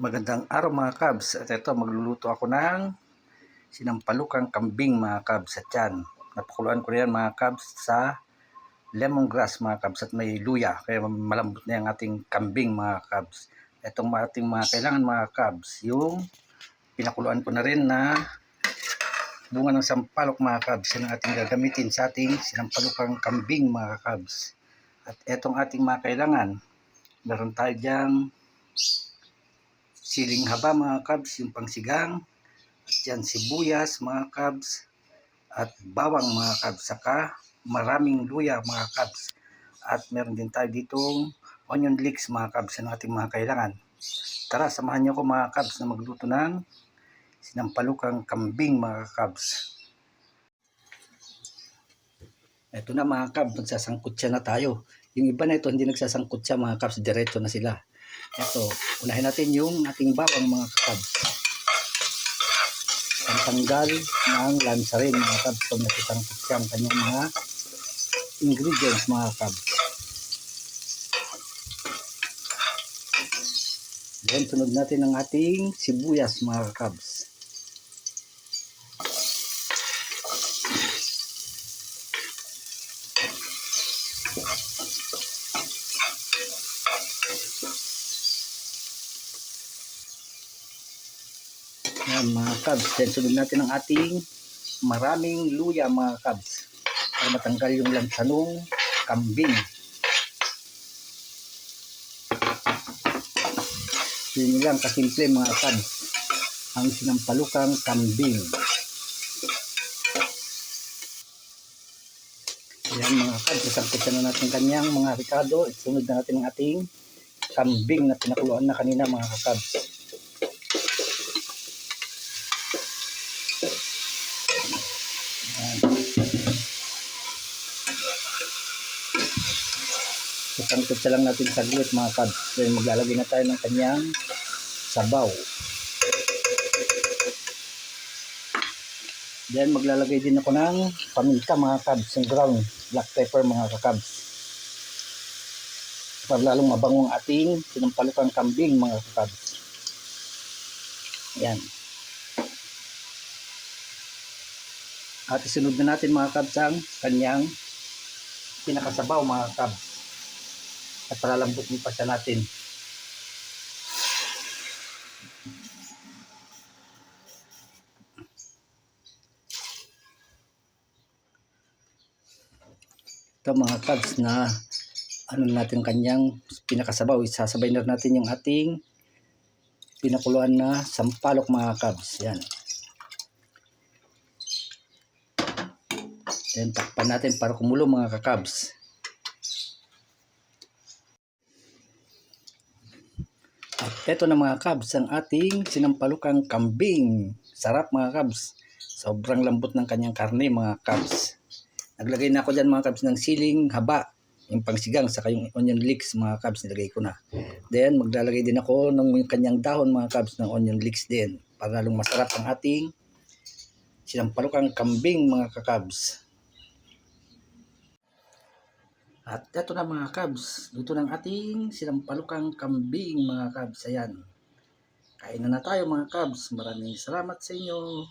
Magandang araw mga kabs. At ito, magluluto ako ng sinampalukang kambing mga kabs. At yan, napakuluan ko yan mga kabs sa lemongrass mga kabs at may luya. Kaya malambot na yung ating kambing mga kabs. Itong ating mga kailangan mga kabs, yung pinakuluan ko na rin na bunga ng sampalok mga kabs. Yan ang ating gagamitin sa ating sinampalukang kambing mga kabs. At itong ating mga kailangan, meron tayo dyang siling haba mga kabs, yung pangsigang, at yan sibuyas mga kabs, at bawang mga kabs, saka maraming luya mga kabs. At meron din tayo ditong onion leeks mga kabs na ating mga kailangan. Tara, samahan niyo ako mga kabs na magluto ng sinampalukang kambing mga kabs. Ito na mga kabs, magsasangkot siya na tayo. Yung iba na ito hindi nagsasangkot siya mga kabs, diretso na sila. Ito, unahin natin yung ating bawang mga kabs. Pantanggal ng lansa rin mga kabs pag nasasangkot siya ang kanyang mga ingredients mga kabs. Then sunod natin ang ating sibuyas mga kabs. Yan mga kabs. Then sunod natin ang ating maraming luya mga kabs para matanggal yung lansa ng kambing. Yun lang kasimple mga kabs ang sinampalukang kambing. Yan mga kabs, sasangkutan na natin kanyang mga ricado. Sunod na natin ang ating kambing na pinakuluan na kanina mga kabs. Sasangkot siya lang natin saglit mga kabs. Then maglalagay na tayo ng kanyang sabaw. Then maglalagay din ako ng paminta mga kabs, yung ground black pepper mga kabs, para lalong mabango ang ating sinampalukang kambing mga kabs. Yan. At isunod na natin mga kabs ang kanyang pinakasabaw mga kabs. At palalambutin pa siya natin. Ito mga kabs na ano natin kanyang pinakasabaw. Isasabay na natin yung ating pinakuluan na sampalok mga kabs. Yan. Then takpan natin para kumulo mga kakabs. At eto na mga kabs ang ating sinampalukang kambing. Sarap mga kabs. Sobrang lambot ng kanyang karne mga kabs. Naglagay na ako dyan mga kabs ng siling haba, yung pangsigang, saka yung onion leeks mga kabs nilagay ko na. Then maglalagay din ako ng kanyang dahon mga kabs ng onion leeks din para lalong masarap ang ating sinampalukang kambing mga kakabs. At ito na mga kabs, luto ng ating sinampalukang kambing mga kabs. Ayan, kain na tayo mga kabs. Maraming salamat sa inyo.